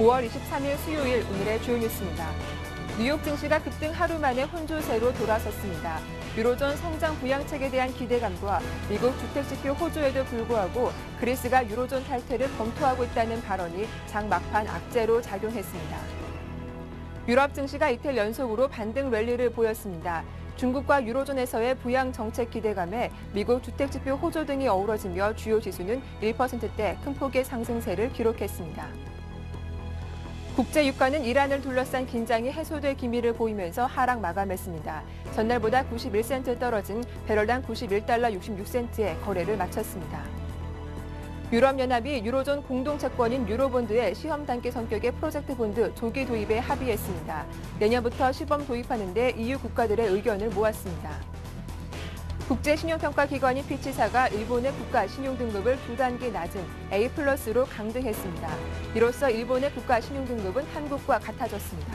5월 23일 수요일 오늘의 주요 뉴스입니다. 뉴욕 증시가 급등 하루 만에 혼조세로 돌아섰습니다. 유로존 성장 부양책에 대한 기대감과 미국 주택지표 호조에도 불구하고 그리스가 유로존 탈퇴를 검토하고 있다는 발언이 장 막판 악재로 작용했습니다. 유럽 증시가 이틀 연속으로 반등 랠리를 보였습니다. 중국과 유로존에서의 부양 정책 기대감에 미국 주택지표 호조 등이 어우러지며 주요 지수는 1%대 큰 폭의 상승세를 기록했습니다. 국제 유가는 이란을 둘러싼 긴장이 해소될 기미를 보이면서 하락 마감했습니다. 전날보다 91센트 떨어진 배럴당 91달러 66센트에 거래를 마쳤습니다. 유럽연합이 유로존 공동채권인 유로본드의 시험 단계 성격의 프로젝트 본드 조기 도입에 합의했습니다. 내년부터 시범 도입하는 데 EU 국가들의 의견을 모았습니다. 국제신용평가기관인 피치사가 일본의 국가 신용등급을 2단계 낮은 A+로 강등했습니다. 이로써 일본의 국가 신용등급은 한국과 같아졌습니다.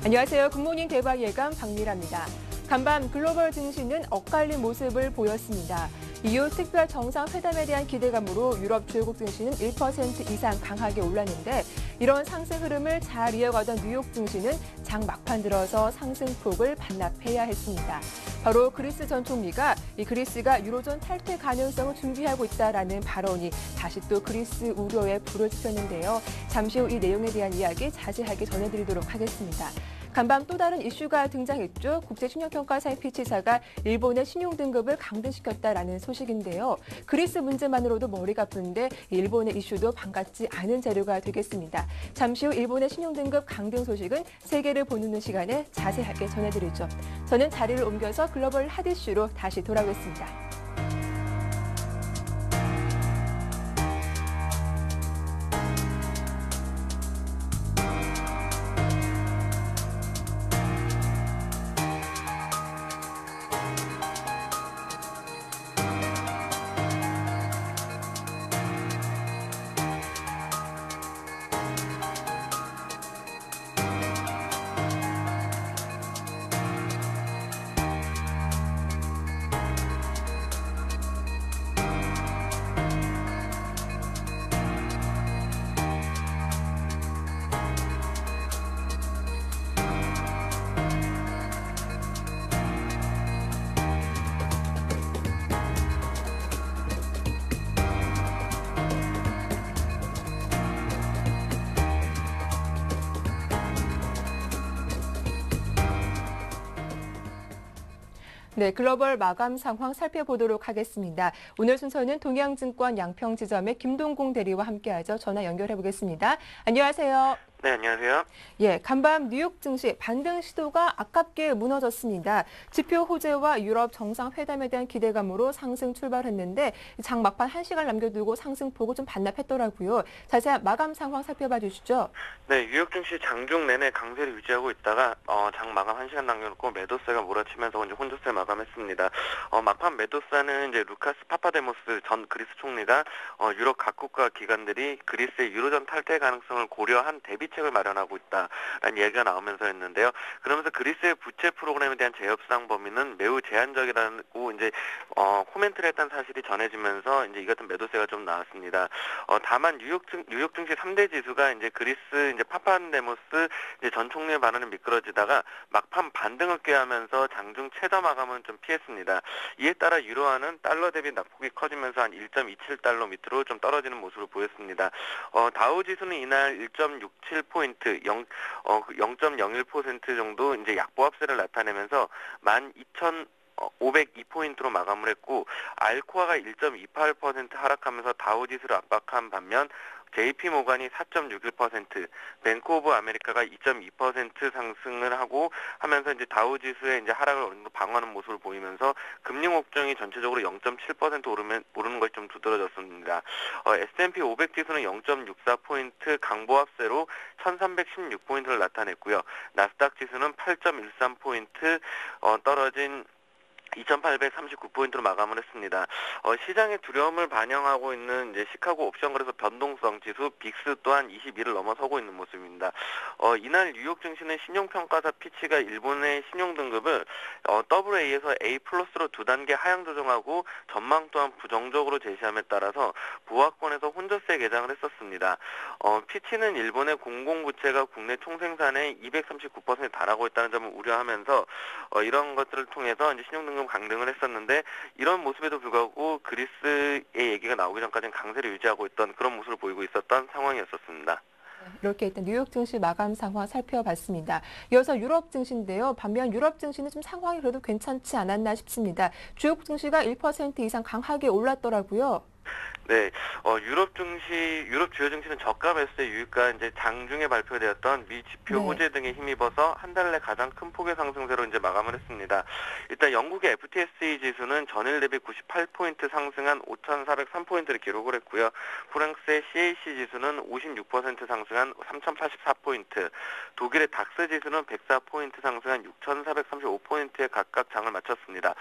안녕하세요. 굿모닝 대박 예감 박미라입니다. 간밤 글로벌 증시는 엇갈린 모습을 보였습니다. 이후 특별 정상회담에 대한 기대감으로 유럽 주요국 증시는 1% 이상 강하게 올랐는데 이런 상승 흐름을 잘 이어가던 뉴욕 증시는 장 막판 들어서 상승폭을 반납해야 했습니다. 바로 그리스 전 총리가 그리스가 유로존 탈퇴 가능성을 준비하고 있다라는 발언이 다시 또 그리스 우려에 불을 지폈는데요. 잠시 후 이 내용에 대한 이야기 자세하게 전해드리도록 하겠습니다. 간밤 또 다른 이슈가 등장했죠. 국제신용평가사인 피치사가 일본의 신용등급을 강등시켰다라는 소식인데요. 그리스 문제만으로도 머리가 아픈데 일본의 이슈도 반갑지 않은 자료가 되겠습니다. 잠시 후 일본의 신용등급 강등 소식은 세계를 보는 시간에 자세하게 전해드리죠. 저는 자리를 옮겨서 글로벌 핫 이슈로 다시 돌아오겠습니다. 네, 글로벌 마감 상황 살펴보도록 하겠습니다. 오늘 순서는 동양증권 양평지점의 김동공 대리와 함께하죠. 전화 연결해 보겠습니다. 안녕하세요. 네, 안녕하세요. 예, 간밤 뉴욕 증시 반등 시도가 아깝게 무너졌습니다. 지표 호재와 유럽 정상회담에 대한 기대감으로 상승 출발했는데 장 막판 1시간 남겨두고 상승폭을 좀 반납했더라고요. 자세한 마감 상황 살펴봐 주시죠. 네, 뉴욕 증시 장중 내내 강세를 유지하고 있다가 장 마감 1시간 남겨놓고 매도세가 몰아치면서 이제 혼조세 마감했습니다. 막판 매도세는 이제 루카스 파파데모스 전 그리스 총리가 유럽 각국과 기관들이 그리스의 유로존 탈퇴 가능성을 고려한 대비책을 마련하고 있다라는 얘기가 나오면서였는데요. 그러면서 그리스의 부채 프로그램에 대한 재협상 범위는 매우 제한적이라고 이제 코멘트를 했다는 사실이 전해지면서 이제 이 같은 매도세가 좀 나왔습니다. 다만 뉴욕 증시 3대 지수가 이제 그리스 이제 파파데모스 이제 전 총리의 발언을 미끄러지다가 막판 반등을 꾀하면서 장중 최저 마감은 좀 피했습니다. 이에 따라 유로화는 달러 대비 낙폭이 커지면서 한 1.27달러 밑으로 좀 떨어지는 모습을 보였습니다. 다우 지수는 이날 1.67포인트, 0.01% 정도 이제 약보합세를 나타내면서 12,502포인트로 마감을 했고, 알코아가 1.28% 하락하면서 다우지수를 압박한 반면 JP모간이 4.61%, 뱅크 오브 아메리카가 2.2% 상승을 하면서 이제 다우지수의 이제 하락을 어느 정도 방어하는 모습을 보이면서 금리 목정이 전체적으로 0.7% 오르는 것이 좀 두드러졌습니다. S&P 500 지수는 0.64포인트 강보합세로 1,316포인트를 나타냈고요. 나스닥 지수는 8.13포인트 떨어진 2,839포인트로 마감을 했습니다. 시장의 두려움을 반영하고 있는 이제 시카고 옵션거래소 변동성 지수 빅스 또한 22를 넘어서고 있는 모습입니다. 이날 뉴욕 증시는 신용평가사 피치가 일본의 신용등급을 AA에서 A 플러스로 2단계 하향 조정하고 전망 또한 부정적으로 제시함에 따라서 보합권에서 혼조세 개장을 했었습니다. 피치는 일본의 공공부채가 국내 총생산의 239%에 달하고 있다는 점을 우려하면서 이런 것들을 통해서 이제 신용등급 강등을 했었는데 이런 모습에도 불구하고 그리스의 얘기가 나오기 전까지는 강세를 유지하고 있던 그런 모습을 보이고 있었던 상황이었습니다. 이렇게 일단 뉴욕 증시 마감 상황 살펴봤습니다. 이어서 유럽 증시인데요. 반면 유럽 증시는 좀 상황이 그래도 괜찮지 않았나 싶습니다. 주요 증시가 1% 이상 강하게 올랐더라고요. 네, 유럽 주요 증시는 저가 매수세 유입과 이제 장중에 발표되었던 미 지표 네. 호재 등에 힘입어서 한 달 내 가장 큰 폭의 상승세로 이제 마감을 했습니다. 일단 영국의 FTSE 지수는 전일 대비 98포인트 상승한 5,403포인트를 기록을 했고요. 프랑스의 CAC 지수는 56% 상승한 3,084포인트, 독일의 닥스 지수는 104포인트 상승한 6,435포인트에 각각 장을 마쳤습니다.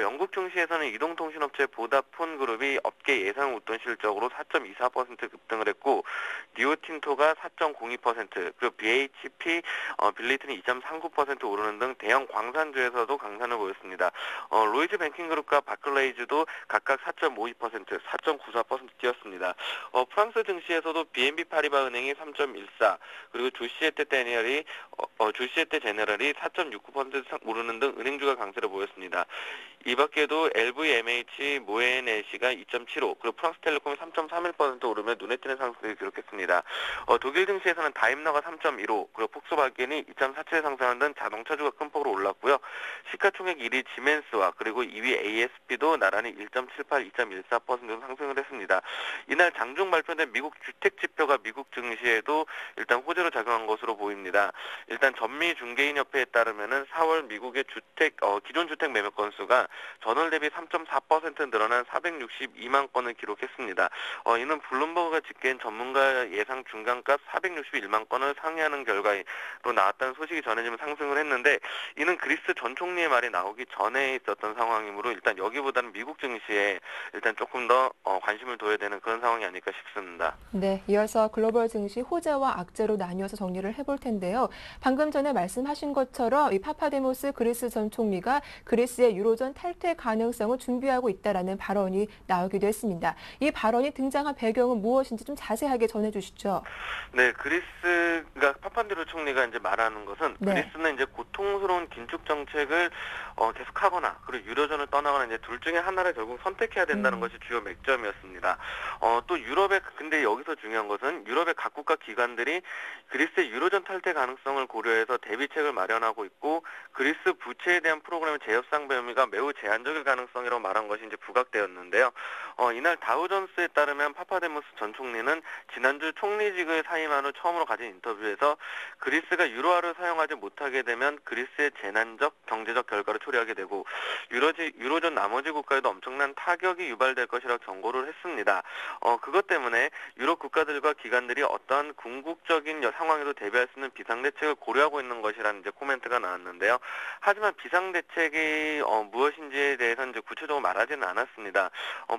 영국 증시에서는 이동통신업체 보다폰 그룹이 업계 예상을 웃돈 실적으로 4.24% 급등을 했고 리오틴토가 4.02%, 그리고 BHP 빌리튼이 2.39% 오르는 등 대형 광산주에서도 강산을 보였습니다. 로이즈 뱅킹그룹과 바클레이즈도 각각 4.52%, 4.94% 뛰었습니다. 프랑스 증시에서도 BNP 파리바 은행이 3.14, 그리고 조시에테 제네럴이 4.69% 오르는 등 은행주가 강세를 보였습니다. 이 밖에도 LVMH 모에네시가 2.75, 그리고 프랑스텔레콤이 3.31% 오르며 눈에 띄는 상승을 기록했습니다. 독일 증시에서는 다임러가 3.15, 그리고 폭스바겐이 2.47 상승하는 등 자동차주가 큰 폭으로 올랐고요. 시가총액 1위 지멘스와 그리고 2위 ASP도 나란히 1.78, 2.14% 상승을 했습니다. 이날 장중 발표된 미국 주택 지표가 미국 증시에도 일단 호재로 작용한 것으로 보입니다. 일단 전미중개인협회에 따르면은 4월 미국의 기존 주택 매매 건수가 전월 대비 3.4% 늘어난 462만 건을 기록했습니다. 이는 블룸버그가 집계한 전문가 예상 중간값 461만 건을 상회하는 결과로 나왔다는 소식이 전해지면 상승을 했는데 이는 그리스 전 총리의 말이 나오기 전에 있었던 상황이므로 일단 여기보다는 미국 증시에 일단 조금 더 관심을 둬야 되는 그런 상황이 아닐까 싶습니다. 네, 이어서 글로벌 증시 호재와 악재로 나뉘어서 정리를 해볼 텐데요. 방금 전에 말씀하신 것처럼 이 파파데모스 그리스 전 총리가 그리스의 유로존 탈퇴 가능성을 준비하고 있다라는 발언이 나오기도 했습니다. 이 발언이 등장한 배경은 무엇인지 좀 자세하게 전해주시죠. 네, 그리스가 파판드레ou 총리가 이제 말하는 것은 네. 그리스는 이제 고통스러운 긴축 정책을 계속하거나 그리고 유로존을 떠나거나 이제 둘 중에 하나를 결국 선택해야 된다는 것이 주요 맥점이었습니다. 또 근데 여기서 중요한 것은 유럽의 각 국가 기관들이 그리스의 유로존 탈퇴 가능성을 고려해서 대비책을 마련하고 있고 그리스 부채에 대한 프로그램의 재협상 범위가 매우 제한적일 가능성이라고 말한 것이 이제 부각되었는데요. 이날 다우존스에 따르면 파파데모스 전 총리는 지난주 총리직을 사임한 후 처음으로 가진 인터뷰에서 그리스가 유로화를 사용하지 못하게 되면 그리스의 재난적 경제적 결과를 초래하게 되고 유로존 나머지 국가에도 엄청난 타격이 유발될 것이라고 경고를 했습니다. 그것 때문에 유럽 국가들과 기관들이 어떠한 궁극적인 상황에도 대비할 수 있는 비상대책을 고려하고 있는 것이라는 이제 코멘트가 나왔는데요. 하지만 비상대책이 무엇인지에 대해서는 이제 구체적으로 말하지는 않았습니다.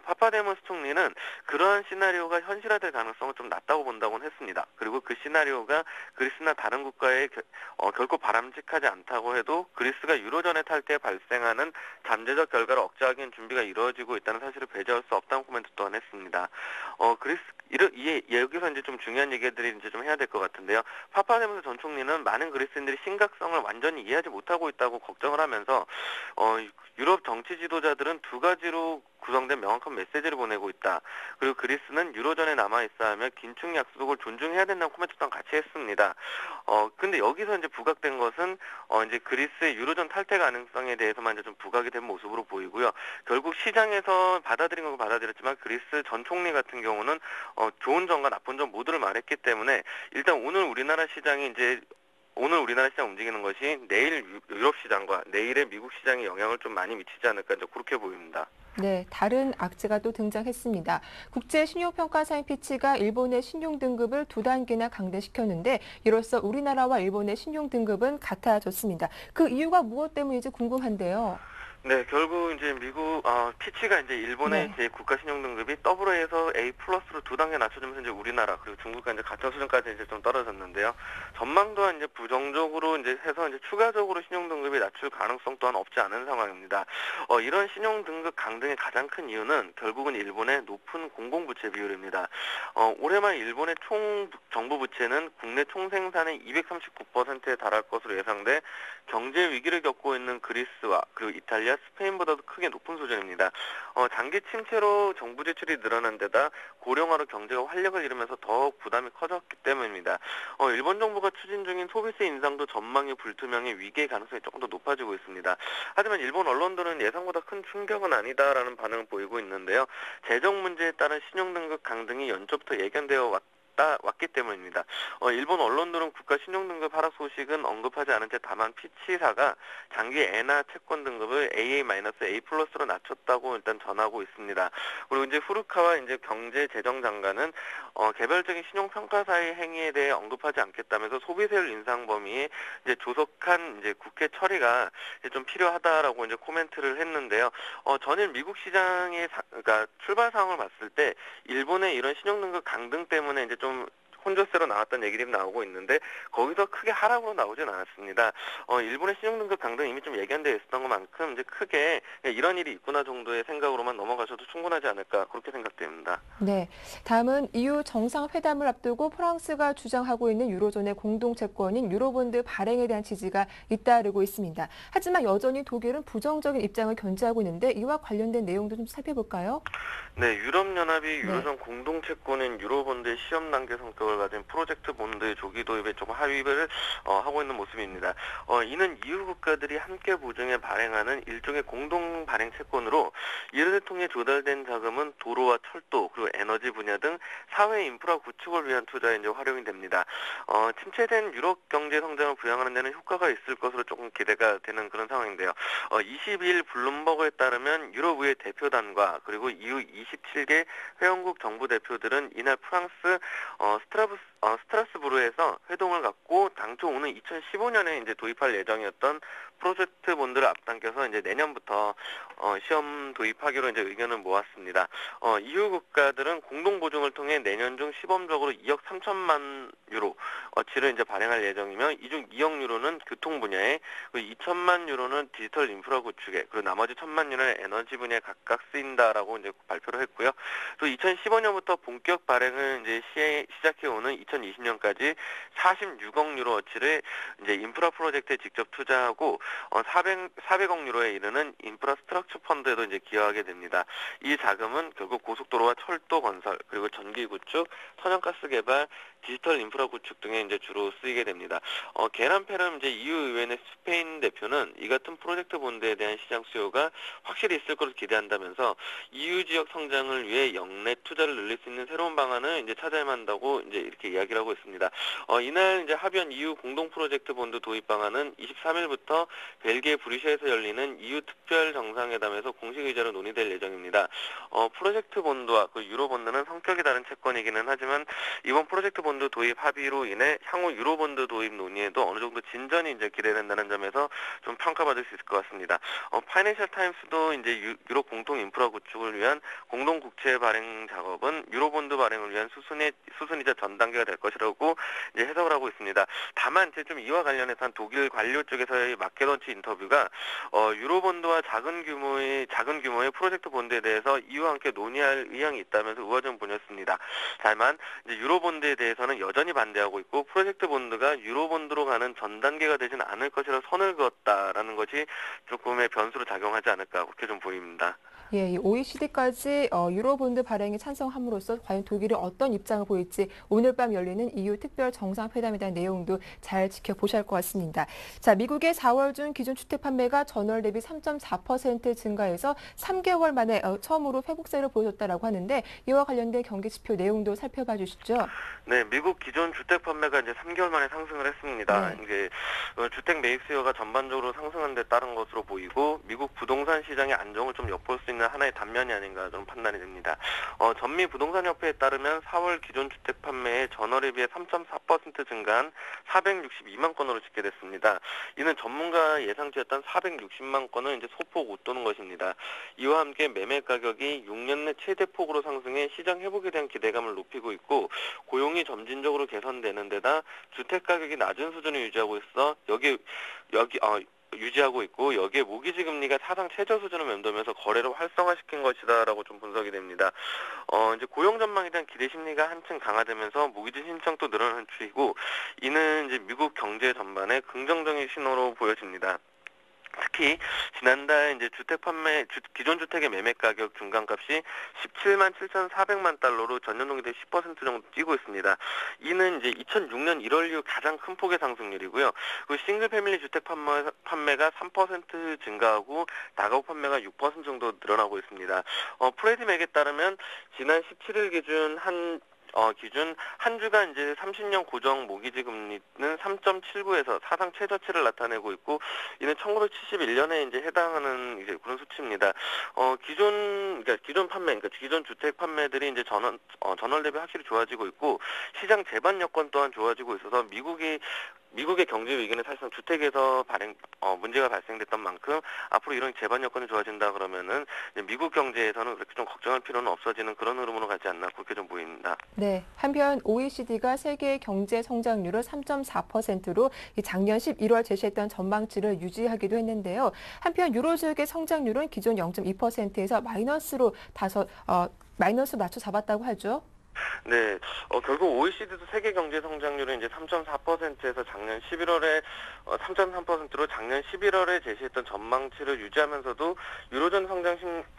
파파데모스 총리는 그러한 시나리오가 현실화될 가능성은 좀 낮다고 본다고는 했습니다. 그리고 그 시나리오가 그리스나 다른 국가에 결코 바람직하지 않다고 해도 그리스가 유로존의 탈퇴에 발생하는 잠재적 결과를 억제하기 위한 준비가 이루어지고 있다는 사실을 배제할 수 없다는 코멘트 또한 했습니다. 여기서 이제 좀 중요한 얘기들이 이제 좀 해야 될 것 같은데요. 파파데모스 전 총리는 많은 그리스인들이 심각성을 완전히 이해하지 못하고 있다고 걱정을 하면서 유럽 정치 지도자들은 두 가지로 구성된 명확한 메시지를 보내고 있다. 그리고 그리스는 유로존에 남아있어야 하며 긴축 약속을 존중해야 된다는 코멘트 또한 같이 했습니다. 근데 여기서 이제 부각된 것은 이제 그리스의 유로존 탈퇴 가능성에 대해서만 이제 좀 부각이 된 모습으로 보이고요. 결국 시장에서 받아들인 건 받아들였지만 그리스 전 총리 같은 경우는 좋은 점과 나쁜 점 모두를 말했기 때문에 일단 오늘 우리나라 시장 움직이는 것이 내일 유럽 시장과 내일의 미국 시장에 영향을 좀 많이 미치지 않을까 이제 그렇게 보입니다. 네, 다른 악재가 또 등장했습니다. 국제신용평가사인 피치가 일본의 신용등급을 2단계나 강대시켰는데 이로써 우리나라와 일본의 신용등급은 같아졌습니다. 그 이유가 무엇 때문인지 궁금한데요. 네, 결국 이제 미국 피치가 이제 일본의 네. 이제 국가 신용 등급이 A에서 A 플러스로 두 단계 낮춰주면서 이제 우리나라 그리고 중국과 이제 같은 수준까지 이제 좀 떨어졌는데요. 전망 또한 이제 부정적으로 이제 해서 이제 추가적으로 신용 등급이 낮출 가능성 또한 없지 않은 상황입니다. 이런 신용 등급 강등의 가장 큰 이유는 결국은 일본의 높은 공공부채 비율입니다. 올해 말 일본의 총 정부 부채는 국내 총생산의 239%에 달할 것으로 예상돼 경제 위기를 겪고 있는 그리스와 그리고 이탈리아, 스페인보다도 크게 높은 수준입니다. 장기 침체로 정부 지출이 늘어난 데다 고령화로 경제가 활력을 잃으면서 더욱 부담이 커졌기 때문입니다. 일본 정부가 추진 중인 소비세 인상도 전망이 불투명해 위기의 가능성이 조금 더 높아지고 있습니다. 하지만 일본 언론들은 예상보다 큰 충격은 아니다라는 반응을 보이고 있는데요. 재정 문제에 따른 신용등급 강등이 연초부터 예견되어 왔기 때문입니다. 일본 언론들은 국가 신용등급 하락 소식은 언급하지 않은 채 다만 피치사가 장기 엔화 채권 등급을 AA-A 플러스로 낮췄다고 일단 전하고 있습니다. 그리고 이제 후르카와 이제 경제재정장관은 개별적인 신용평가사의 행위에 대해 언급하지 않겠다면서 소비세율 인상 범위에 이제 조속한 이제 국회 처리가 이제 좀 필요하다라고 이제 코멘트를 했는데요. 전일 미국 시장의 그러니까 출발 상황을 봤을 때 일본의 이런 신용등급 강등 때문에 이제 좀 혼조세로 나왔던 얘기들이 나오고 있는데 거기서 크게 하락으로 나오진 않았습니다. 일본의 신용등급 강등 이미 좀 예견되어 있었던 것만큼 이제 크게 이런 일이 있구나 정도의 생각으로만 넘어가셔도 충분하지 않을까 그렇게 생각됩니다. 네. 다음은 EU 정상회담을 앞두고 프랑스가 주장하고 있는 유로존의 공동채권인 유로본드 발행에 대한 지지가 잇따르고 있습니다. 하지만 여전히 독일은 부정적인 입장을 견지하고 있는데 이와 관련된 내용도 좀 살펴볼까요? 네, 유럽연합이 네. 유로존 공동채권인 유로본드의 시험 단계 성격을 가진 프로젝트 본드 조기 도입에 조금 합의를 하고 있는 모습입니다. 이는 EU 국가들이 함께 보증해 발행하는 일종의 공동 발행 채권으로 이를 통해 조달된 자금은 도로와 철도 그리고 에너지 분야 등 사회 인프라 구축을 위한 투자에 이제 활용이 됩니다. 침체된 유럽 경제 성장을 부양하는 데는 효과가 있을 것으로 조금 기대가 되는 그런 상황인데요. 22일 블룸버그에 따르면 유럽의회 대표단과 그리고 EU 27개 회원국 정부 대표들은 이날 프랑스 스트라스부르에서 회동을 갖고 당초 오는 2015년에 이제 도입할 예정이었던 프로젝트 본드를 앞당겨서 이제 내년부터 시험 도입하기로 이제 의견을 모았습니다. EU 국가들은 공동 보증을 통해 내년 중 시범적으로 2억 3천만 유로 어치를 이제 발행할 예정이며 이 중 2억 유로는 교통 분야에 그리고 2천만 유로는 디지털 인프라 구축에 그리고 나머지 1천만 유로는 에너지 분야에 각각 쓰인다라고 이제 발표를 했고요. 또 2015년부터 본격 발행을 이제 시작해오는 2020년까지 46억 유로 어치를 이제 인프라 프로젝트에 직접 투자하고 400억 유로에 이르는 인프라 스트럭처 펀드에도 이제 기여하게 됩니다. 이 자금은 결국 고속도로와 철도 건설, 그리고 전기 구축, 천연가스 개발, 디지털 인프라 구축 등에 이제 주로 쓰이게 됩니다. 게란페름 이제 EU 의회의 스페인 대표는 이 같은 프로젝트 본드에 대한 시장 수요가 확실히 있을 것으로 기대한다면서 EU 지역 성장을 위해 역내 투자를 늘릴 수 있는 새로운 방안을 이제 찾아야만 한다고 이제 이렇게 이야기를 하고 있습니다. 이날 이제 합의한 EU 공동 프로젝트 본드 도입 방안은 23일부터 벨기에 브뤼셀에서 열리는 EU 특별 정상회담에서 공식 의제로 논의될 예정입니다. 프로젝트 본드와 그 유로 본드는 성격이 다른 채권이기는 하지만 이번 프로젝트 본드 도입 합의로 인해 향후 유로 본드 도입 논의에도 어느 정도 진전이 이제 기대된다는 점에서 좀 평가받을 수 있을 것 같습니다. 파이낸셜 타임스도 이제 유로 공통 인프라 구축을 위한 공동 국채 발행 작업은 유로 본드 발행을 위한 수순이자 전 단계가 될 것이라고 이제 해석을 하고 있습니다. 다만 이제 좀 이와 관련해서 한 독일 관료 쪽에서의 마케던치 인터뷰가 유로 본드와 작은 규모의 프로젝트 본드에 대해서 EU와 함께 논의할 의향이 있다면서 우호적인 분이었습니다. 다만 이제 유로 본드에 대해서는 여전히 반대하고 있고 프로젝트 본드가 유로 본드로 가는 전 단계가 되지는 않을 것이라 선을 그었다라는 것이 조금의 변수로 작용하지 않을까 그렇게 좀 보입니다. 예, 이 OECD까지 유로본드 발행에 찬성함으로써 과연 독일이 어떤 입장을 보일지 오늘 밤 열리는 EU 특별 정상회담에 대한 내용도 잘 지켜보셔야 할 것 같습니다. 자, 미국의 4월 중 기준 주택 판매가 전월 대비 3.4% 증가해서 3개월 만에 처음으로 회복세를 보여줬다라고 하는데 이와 관련된 경기 지표 내용도 살펴봐 주시죠. 네, 미국 기존 주택 판매가 이제 3개월 만에 상승을 했습니다. 네. 이게 주택 매입 수요가 전반적으로 상승한 데 따른 것으로 보이고 미국 부동산 시장의 안정을 좀 엿볼 수 있는 하나의 단면이 아닌가 좀 판단이 됩니다. 전미 부동산협회에 따르면 4월 기존 주택 판매의 전월에 비해 3.4% 증가한 462만 건으로 집계됐습니다. 이는 전문가 예상치였던 460만 건을 이제 소폭 웃도는 것입니다. 이와 함께 매매 가격이 6년 내 최대 폭으로 상승해 시장 회복에 대한 기대감을 높이고 있고 고용이 점진적으로 개선되는 데다 주택 가격이 낮은 수준을 유지하고 있어 유지하고 있고 여기에 모기지 금리가 사상 최저 수준을 맴돌면서 거래를 활성화시킨 것이다라고 좀 분석이 됩니다. 이제 고용 전망에 대한 기대 심리가 한층 강화되면서 모기지 신청도 늘어나는 추이고 이는 이제 미국 경제 전반에 긍정적인 신호로 보여집니다. 특히 지난달 이제 기존 주택의 매매 가격 중간값이 17만 7,400만 달러로 전년 동기 대비 10% 정도 뛰고 있습니다. 이는 이제 2006년 1월 이후 가장 큰 폭의 상승률이고요. 그 싱글 패밀리 주택 판매가 3% 증가하고 다가구 판매가 6% 정도 늘어나고 있습니다. 프레디 맥에 따르면 지난 17일 기준 한 주간 이제 30년 고정 모기지 금리는 3.79에서 사상 최저치를 나타내고 있고, 이는 1971년에 이제 해당하는 이제 그런 수치입니다. 기존 주택 판매들이 이제 전월 대비 확실히 좋아지고 있고, 시장 재반 여건 또한 좋아지고 있어서 미국의 경제 위기는 사실상 주택에서 문제가 발생됐던 만큼 앞으로 이런 재반 여건이 좋아진다 그러면은 미국 경제에서는 그렇게 좀 걱정할 필요는 없어지는 그런 흐름으로 가지 않나 그렇게 좀 보입니다. 네, 한편 OECD가 세계 경제 성장률을 3.4%로 작년 11월 제시했던 전망치를 유지하기도 했는데요. 한편 유로 지역의 성장률은 기존 0.2%에서 마이너스로 낮춰 잡았다고 하죠. 네, 결국 OECD도 세계 경제 성장률은 이제 3.4%에서 작년 11월에 3.3%로 작년 11월에 제시했던 전망치를 유지하면서도 유로존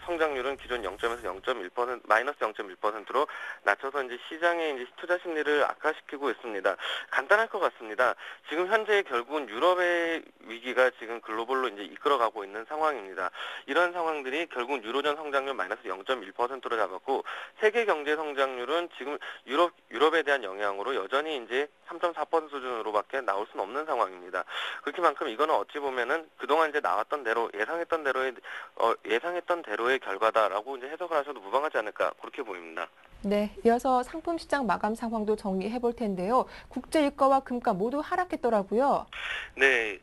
성장률은 기존 0.에서 0.1% 마이너스 0.1%로 낮춰서 이제 시장의 이제 투자 심리를 악화시키고 있습니다. 간단할 것 같습니다. 지금 현재 결국은 유럽의 위기가 지금 글로벌로 이제 이끌어가고 있는 상황입니다. 이런 상황들이 결국 유로존 성장률 마이너스 0.1%로 잡았고 세계 경제 성장률은 지금 유럽에 대한 영향으로 여전히 이제 3.4% 수준으로밖에 나올 수는 없는 상황입니다. 그렇게만큼 이거는 어찌 보면은 그동안 이제 나왔던 대로 예상했던 대로의 결과다라고 이제 해석을 하셔도 무방하지 않을까 그렇게 보입니다. 네, 이어서 상품 시장 마감 상황도 정리해 볼 텐데요. 국제 유가와 금가 모두 하락했더라고요. 네,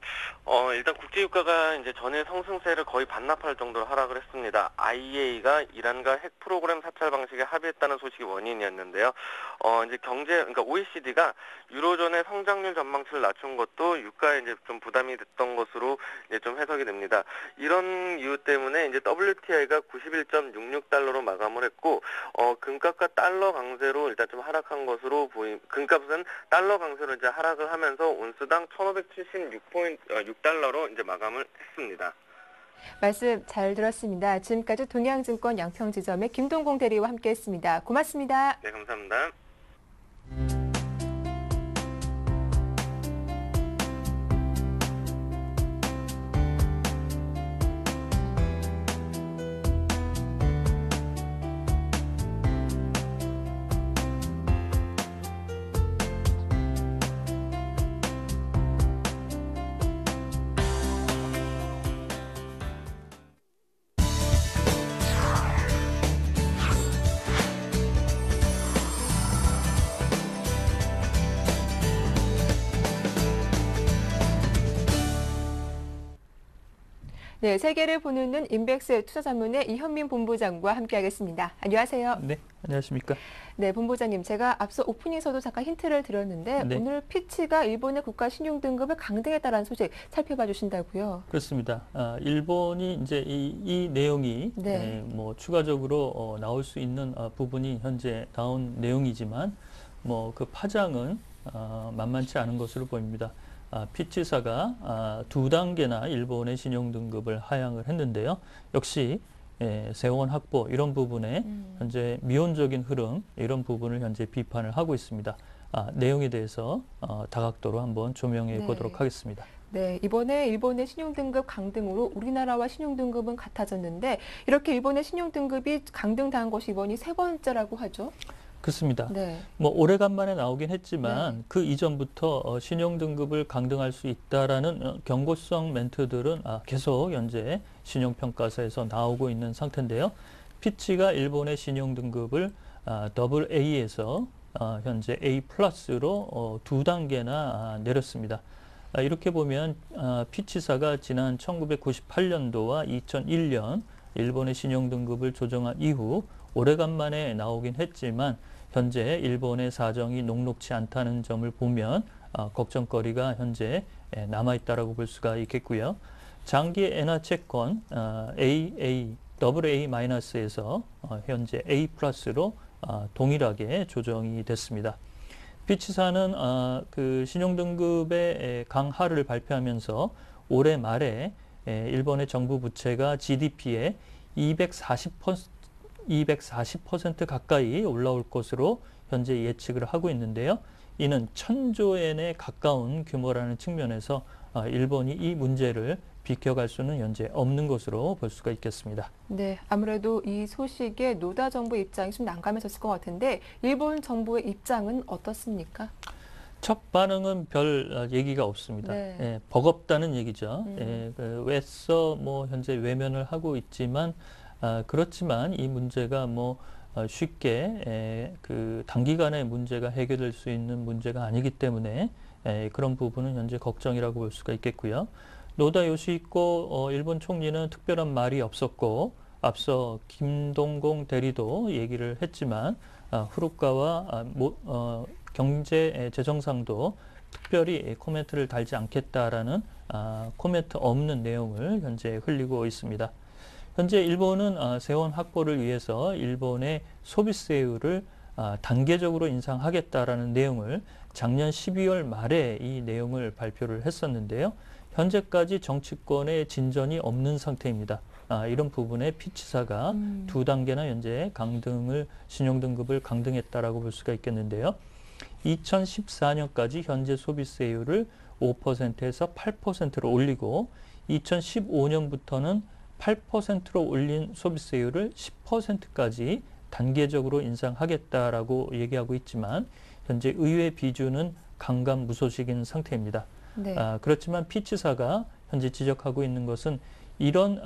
일단 국제 유가가 이제 전일 상승세를 거의 반납할 정도로 하락을 했습니다. IEA가 이란과 핵 프로그램 사찰 방식에 합의했다는 소식이 원인이었는데요. 그러니까 OECD가 유로존의 성장률 전망치를 낮춘 것도 유가에 이제 좀 부담이 됐던 것으로 이제 좀 해석이 됩니다. 이런 이유 때문에 이제 WTI가 91.66달러로 마감을 했고, 금값과 달러 강세로 일단 좀 하락한 것으로 금값은 달러 강세로 이제 하락을 하면서 온스당 1,576.6달러로 이제 마감을 했습니다. 말씀 잘 들었습니다. 지금까지 동양증권 양평지점의 김동공 대리와 함께했습니다. 고맙습니다. 네, 감사합니다. 네, 세계를 보는 눈 인백스 투자전문의 이현민 본부장과 함께하겠습니다. 안녕하세요. 네, 안녕하십니까. 네, 본부장님, 제가 앞서 오프닝에서도 잠깐 힌트를 드렸는데 네. 오늘 피치가 일본의 국가 신용 등급을 강등했다라는 소식 살펴봐 주신다고요. 그렇습니다. 일본이 이제 이 내용이 네. 추가적으로 나올 수 있는 부분이 현재 나온 내용이지만 그 파장은 만만치 않은 것으로 보입니다. 피치사가 2단계나 일본의 신용 등급을 하향을 했는데요. 역시 세원 확보 이런 부분에 현재 미온적인 흐름 이런 부분을 현재 비판을 하고 있습니다. 내용에 대해서 다각도로 한번 조명해 보도록 하겠습니다. 네, 이번에 일본의 신용등급 강등으로 우리나라와 신용등급은 같아졌는데 이렇게 일본의 신용등급이 강등당한 것이 이번이 세 번째라고 하죠? 그렇습니다. 네. 뭐 오래간만에 나오긴 했지만 네. 그 이전부터 신용 등급을 강등할 수 있다라는 경고성 멘트들은 계속 현재 신용평가사에서 나오고 있는 상태인데요. 피치가 일본의 신용 등급을 AA에서 현재 A 플러스로 2단계나 내렸습니다. 이렇게 보면 피치사가 지난 1998년도와 2001년 일본의 신용 등급을 조정한 이후 오래간만에 나오긴 했지만 현재 일본의 사정이 녹록치 않다는 점을 보면 걱정거리가 현재 남아있다라고 볼 수가 있겠고요. 장기 엔화 채권 AA-에서 현재 A 플러스로 동일하게 조정이 됐습니다. 피치사는 그 신용등급의 강하를 발표하면서 올해 말에 일본의 정부 부채가 GDP의 240% 가까이 올라올 것으로 현재 예측을 하고 있는데요. 이는 1,000조엔에 가까운 규모라는 측면에서 일본이 이 문제를 비켜갈 수는 현재 없는 것으로 볼 수가 있겠습니다. 네, 아무래도 이 소식에 노다 정부 입장이 좀 난감해졌을 것 같은데 일본 정부의 입장은 어떻습니까? 첫 반응은 별 얘기가 없습니다. 네. 예, 버겁다는 얘기죠. 외서 뭐 현재 외면을 하고 있지만 그렇지만 이 문제가 뭐 쉽게 그 단기간에 문제가 해결될 수 있는 문제가 아니기 때문에 그런 부분은 현재 걱정이라고 볼 수가 있겠고요. 노다 요시히코 일본 총리는 특별한 말이 없었고 앞서 김동공 대리도 얘기를 했지만 후루카와 경제 재정상도 특별히 코멘트를 달지 않겠다라는 코멘트 없는 내용을 현재 흘리고 있습니다. 현재 일본은 세원 확보를 위해서 일본의 소비세율을 단계적으로 인상하겠다라는 내용을 작년 12월 말에 이 내용을 발표를 했었는데요. 현재까지 정치권의 진전이 없는 상태입니다. 이런 부분에 피치사가 2단계나 현재 신용등급을 강등했다라고 볼 수가 있겠는데요. 2014년까지 현재 소비세율을 5%에서 8%로 올리고 2015년부터는 8%로 올린 소비세율을 10%까지 단계적으로 인상하겠다라고 얘기하고 있지만 현재 의회 비준은 강감무소식인 상태입니다. 네. 그렇지만 피치사가 현재 지적하고 있는 것은 이런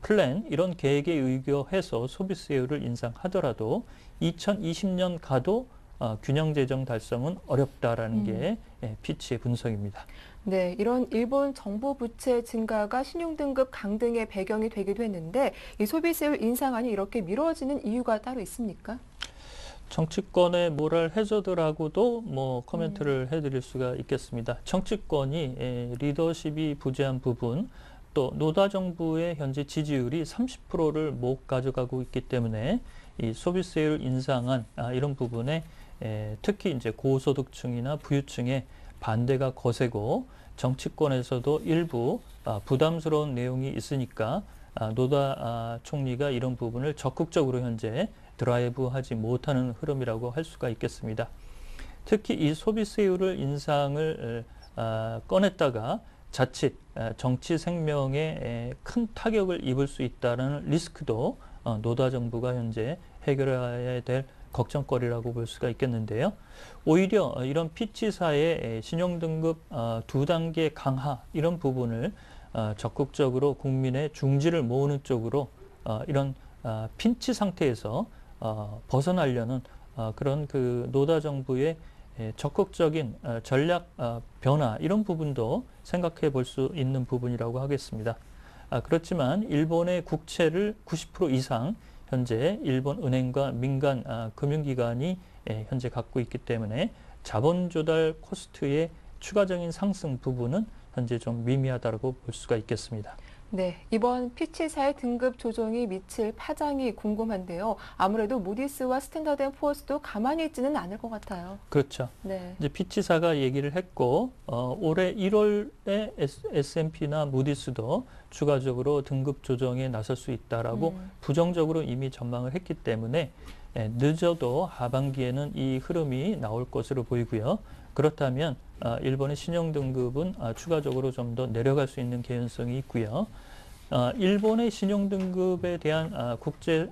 플랜, 이런 계획에 의거해서 소비세율을 인상하더라도 2020년 가도 균형 재정 달성은 어렵다라는 게 피치의 분석입니다. 네, 이런 일본 정부 부채 증가가 신용등급 강등의 배경이 되기도 했는데 이 소비세율 인상안이 이렇게 미뤄지는 이유가 따로 있습니까? 정치권의 모랄 해저드라고도 뭐 코멘트를 해드릴 수가 있겠습니다. 정치권이 리더십이 부재한 부분, 또 노다 정부의 현재 지지율이 30%를 못 가져가고 있기 때문에 이 소비세율 인상안 이런 부분에 특히 이제 고소득층이나 부유층의 반대가 거세고 정치권에서도 일부 부담스러운 내용이 있으니까 노다 총리가 이런 부분을 적극적으로 현재 드라이브하지 못하는 흐름이라고 할 수가 있겠습니다. 특히 이 소비세율을 인상을 꺼냈다가 자칫 정치 생명에 큰 타격을 입을 수 있다는 리스크도 노다 정부가 현재 해결해야 될 걱정거리라고 볼 수가 있겠는데요. 오히려 이런 피치사의 신용등급 2단계 강화 이런 부분을 적극적으로 국민의 중지를 모으는 쪽으로 이런 핀치 상태에서 벗어나려는 그런 그 노다 정부의 적극적인 전략 변화 이런 부분도 생각해 볼 수 있는 부분이라고 하겠습니다. 그렇지만 일본의 국채를 90% 이상 현재 일본 은행과 민간 금융기관이 현재 갖고 있기 때문에 자본 조달 코스트의 추가적인 상승 부분은 현재 좀 미미하다고 볼 수가 있겠습니다. 네, 이번 피치사의 등급 조정이 미칠 파장이 궁금한데요. 아무래도 무디스와 스탠다드앤푸어스도 가만히 있지는 않을 것 같아요. 그렇죠. 네. 이제 피치사가 얘기를 했고 올해 1월에 S&P나 무디스도 추가적으로 등급 조정에 나설 수 있다라고 부정적으로 이미 전망을 했기 때문에 늦어도 하반기에는 이 흐름이 나올 것으로 보이고요. 그렇다면 일본의 신용등급은 추가적으로 좀 더 내려갈 수 있는 개연성이 있고요. 일본의 신용등급에 대한 국제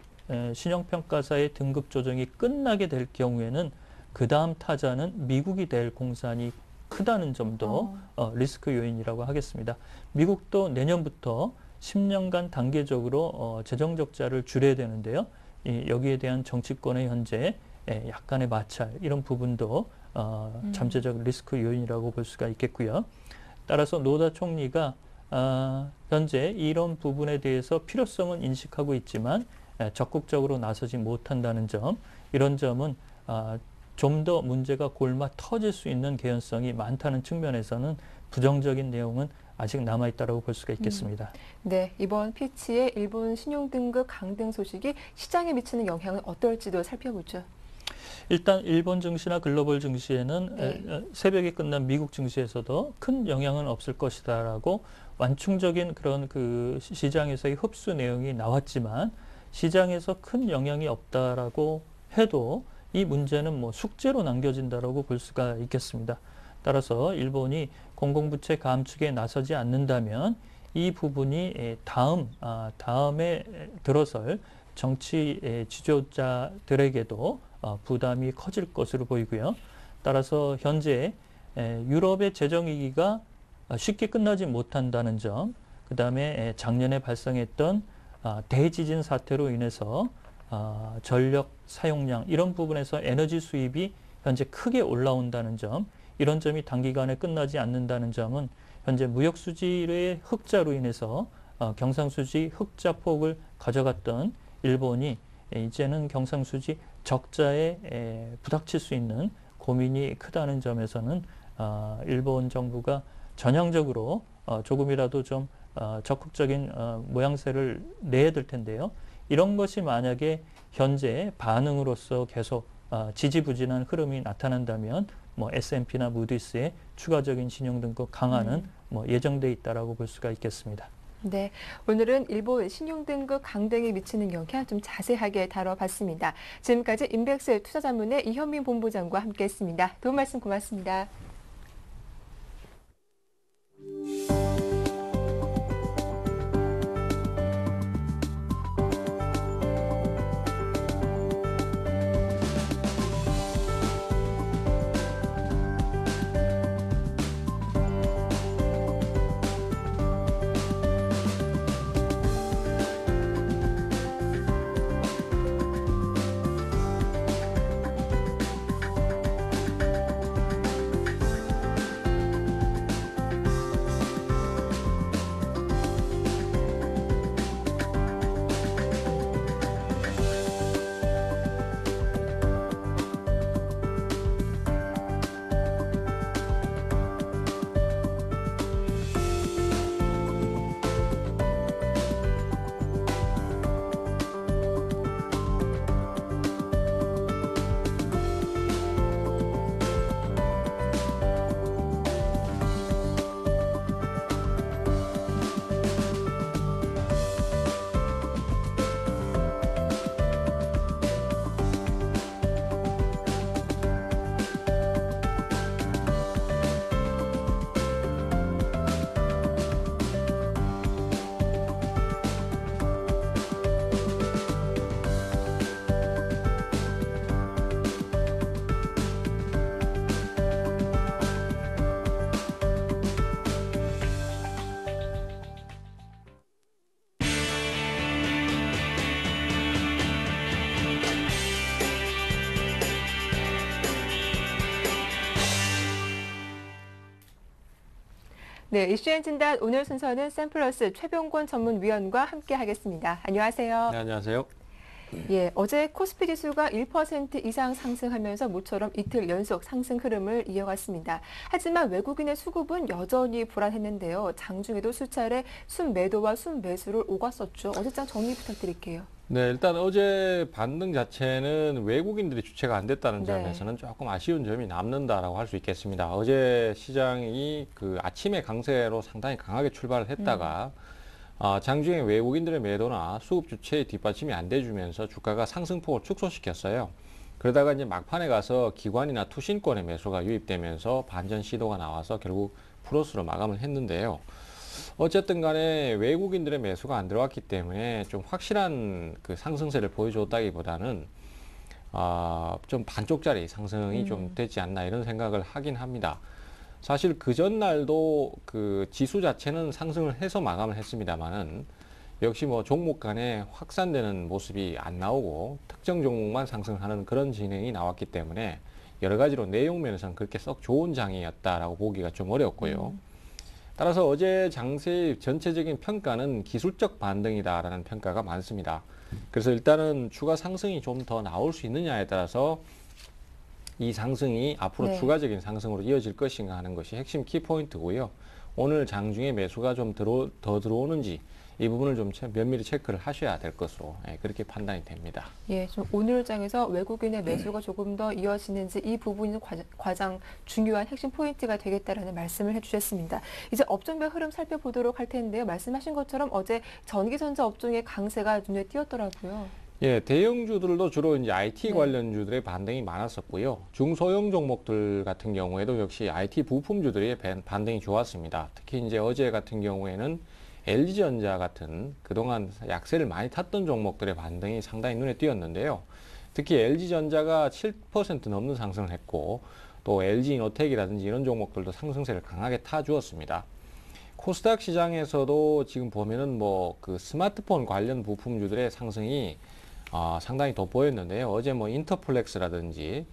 신용평가사의 등급 조정이 끝나게 될 경우에는 그 다음 타자는 미국이 될 공산이 크다는 점도 리스크 요인이라고 하겠습니다. 미국도 내년부터 10년간 단계적으로 재정 적자를 줄여야 되는데요. 여기에 대한 정치권의 현재 약간의 마찰 이런 부분도 잠재적 리스크 요인이라고 볼 수가 있겠고요. 따라서 노다 총리가 현재 이런 부분에 대해서 필요성은 인식하고 있지만 적극적으로 나서지 못한다는 점, 이런 점은 좀 더 문제가 골마 터질 수 있는 개연성이 많다는 측면에서는 부정적인 내용은 아직 남아있다고 볼 수가 있겠습니다. 네, 이번 피치의 일본 신용등급 강등 소식이 시장에 미치는 영향은 어떨지도 살펴보죠. 일단 일본 증시나 글로벌 증시에는 새벽에 끝난 미국 증시에서도 큰 영향은 없을 것이다라고 완충적인 그런 그 시장에서의 흡수 내용이 나왔지만 시장에서 큰 영향이 없다라고 해도 이 문제는 뭐 숙제로 남겨진다라고 볼 수가 있겠습니다. 따라서 일본이 공공부채 감축에 나서지 않는다면 이 부분이 다음에 들어설 정치 지도자들에게도 부담이 커질 것으로 보이고요. 따라서 현재 유럽의 재정위기가 쉽게 끝나지 못한다는 점, 그 다음에 작년에 발생했던 대지진 사태로 인해서 전력 사용량 이런 부분에서 에너지 수입이 현재 크게 올라온다는 점, 이런 점이 단기간에 끝나지 않는다는 점은 현재 무역 수지의 흑자로 인해서 경상수지 흑자 폭을 가져갔던 일본이 이제는 경상수지 적자에 부닥칠 수 있는 고민이 크다는 점에서는 일본 정부가 전향적으로 조금이라도 좀 적극적인 모양새를 내야 될 텐데요. 이런 것이 만약에 현재 반응으로서 계속 지지부진한 흐름이 나타난다면 뭐 S&P나 무디스의 추가적인 신용등급 강화는 뭐 예정돼 있다라고 볼 수가 있겠습니다. 네, 오늘은 일본 신용등급 강등에 미치는 영향 좀 자세하게 다뤄봤습니다. 지금까지 인백스 투자자문의 이현민 본부장과 함께했습니다. 도움 말씀 고맙습니다. 네, 이슈엔 진단 오늘 순서는 샘플러스 최병권 전문위원과 함께하겠습니다. 안녕하세요. 네, 안녕하세요. 예, 어제 코스피 지수가 1% 이상 상승하면서 모처럼 이틀 연속 상승 흐름을 이어갔습니다. 하지만 외국인의 수급은 여전히 불안했는데요. 장중에도 수차례 순매도와 순매수를 오갔었죠. 어제장 정리 부탁드릴게요. 네, 일단 어제 반등 자체는 외국인들이 주체가 안 됐다는 네. 점에서는 조금 아쉬운 점이 남는다라고 할 수 있겠습니다. 어제 시장이 그 아침에 강세로 상당히 강하게 출발을 했다가 장중에 외국인들의 매도나 수급 주체의 뒷받침이 안 돼주면서 주가가 상승폭을 축소시켰어요. 그러다가 이제 막판에 가서 기관이나 투신권의 매수가 유입되면서 반전 시도가 나와서 결국 플러스로 마감을 했는데요. 어쨌든 간에 외국인들의 매수가 안 들어왔기 때문에 좀 확실한 그 상승세를 보여줬다기보다는 좀 반쪽짜리 상승이 좀 되지 않나 이런 생각을 하긴 합니다. 사실 그 전날도 그 지수 자체는 상승을 해서 마감을 했습니다만은 역시 뭐 종목 간에 확산되는 모습이 안 나오고 특정 종목만 상승하는 그런 진행이 나왔기 때문에 여러 가지로 내용 면에서는 그렇게 썩 좋은 장이었다라고 보기가 좀 어렵고요. 따라서 어제 장세의 전체적인 평가는 기술적 반등이다라는 평가가 많습니다. 그래서 일단은 추가 상승이 좀 더 나올 수 있느냐에 따라서 이 상승이 앞으로 네. 추가적인 상승으로 이어질 것인가 하는 것이 핵심 키포인트고요. 오늘 장중에 매수가 좀 더 들어오는지 이 부분을 좀 면밀히 체크를 하셔야 될 것으로 그렇게 판단이 됩니다. 예, 좀 오늘 장에서 외국인의 매수가 조금 더 이어지는지 이 부분이 가장 중요한 핵심 포인트가 되겠다라는 말씀을 해주셨습니다. 이제 업종별 흐름 살펴보도록 할 텐데요. 말씀하신 것처럼 어제 전기전자 업종의 강세가 눈에 띄었더라고요. 예, 대형주들도 주로 이제 IT 네. 관련주들의 반등이 많았었고요. 중소형 종목들 같은 경우에도 역시 IT 부품주들의 반등이 좋았습니다. 특히 이제 어제 같은 경우에는 LG전자 같은 그동안 약세를 많이 탔던 종목들의 반등이 상당히 눈에 띄었는데요. 특히 LG전자가 7% 넘는 상승을 했고 또 LG이노텍이라든지 이런 종목들도 상승세를 강하게 타주었습니다. 코스닥 시장에서도 지금 보면은 뭐 그 스마트폰 관련 부품주들의 상승이 상당히 돋보였는데요. 어제 뭐 인터플렉스라든지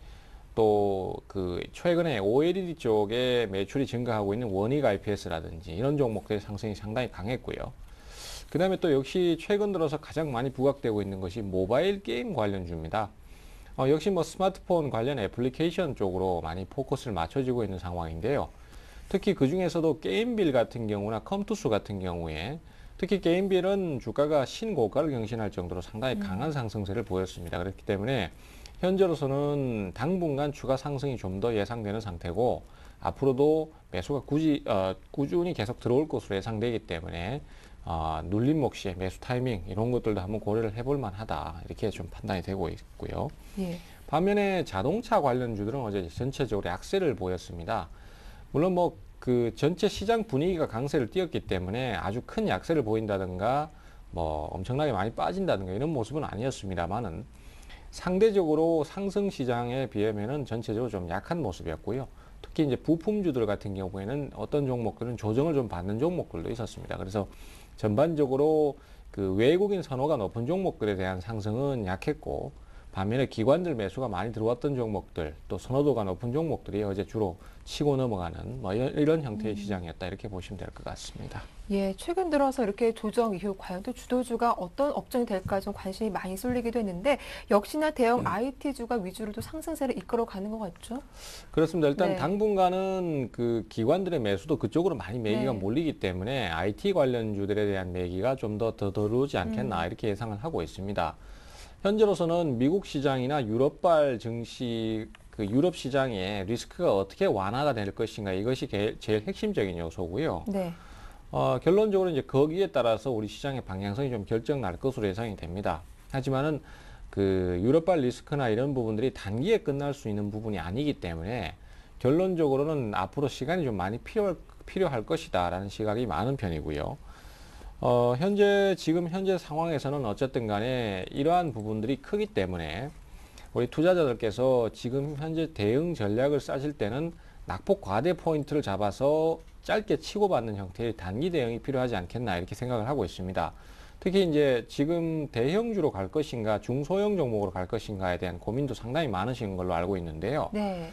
또 그 최근에 OLED 쪽에 매출이 증가하고 있는 원익 IPS라든지 이런 종목들의 상승이 상당히 강했고요. 그 다음에 또 역시 최근 들어서 가장 많이 부각되고 있는 것이 모바일 게임 관련주입니다. 역시 뭐 스마트폰 관련 애플리케이션 쪽으로 많이 포커스를 맞춰지고 있는 상황인데요. 특히 그 중에서도 게임빌 같은 경우나 컴투스 같은 경우에 특히 게임빌은 주가가 신고가를 경신할 정도로 상당히 강한 상승세를 보였습니다. 그렇기 때문에 현재로서는 당분간 추가 상승이 좀 더 예상되는 상태고 앞으로도 매수가 꾸준히 계속 들어올 것으로 예상되기 때문에 눌림목 시에 매수 타이밍 이런 것들도 한번 고려를 해볼 만하다 이렇게 좀 판단이 되고 있고요. 예. 반면에 자동차 관련주들은 어제 전체적으로 약세를 보였습니다. 물론 뭐 그 전체 시장 분위기가 강세를 띄었기 때문에 아주 큰 약세를 보인다든가 뭐 엄청나게 많이 빠진다든가 이런 모습은 아니었습니다만은 상대적으로 상승 시장에 비하면은 전체적으로 좀 약한 모습이었고요. 특히 이제 부품주들 같은 경우에는 어떤 종목들은 조정을 좀 받는 종목들도 있었습니다. 그래서 전반적으로 그 외국인 선호가 높은 종목들에 대한 상승은 약했고 반면에 기관들 매수가 많이 들어왔던 종목들 또 선호도가 높은 종목들이 어제 주로 치고 넘어가는 뭐 이런 형태의 시장이었다 이렇게 보시면 될 것 같습니다. 예, 최근 들어서 이렇게 조정 이후 과연 또 주도주가 어떤 업종이 될까 좀 관심이 많이 쏠리기도 했는데 역시나 대형 IT주가 위주로 또 상승세를 이끌어가는 것 같죠? 그렇습니다. 일단 네. 당분간은 그 기관들의 매수도 그쪽으로 많이 매기가 네. 몰리기 때문에 IT 관련주들에 대한 매기가 좀 더 들어오지 않겠나 이렇게 예상을 하고 있습니다. 현재로서는 미국 시장이나 유럽발 증시 그 유럽 시장의 리스크가 어떻게 완화가 될 것인가 이것이 제일 핵심적인 요소고요. 네. 결론적으로 이제 거기에 따라서 우리 시장의 방향성이 좀 결정 날 것으로 예상이 됩니다. 하지만은 그 유럽발 리스크나 이런 부분들이 단기에 끝날 수 있는 부분이 아니기 때문에 결론적으로는 앞으로 시간이 좀 많이 필요할 것이다라는 시각이 많은 편이고요. 지금 현재 상황에서는 어쨌든 간에 이러한 부분들이 크기 때문에 우리 투자자들께서 지금 현재 대응 전략을 짜실 때는 낙폭 과대 포인트를 잡아서 짧게 치고받는 형태의 단기 대응이 필요하지 않겠나 이렇게 생각을 하고 있습니다. 특히 이제 지금 대형주로 갈 것인가 중소형 종목으로 갈 것인가에 대한 고민도 상당히 많으신 걸로 알고 있는데요. 네.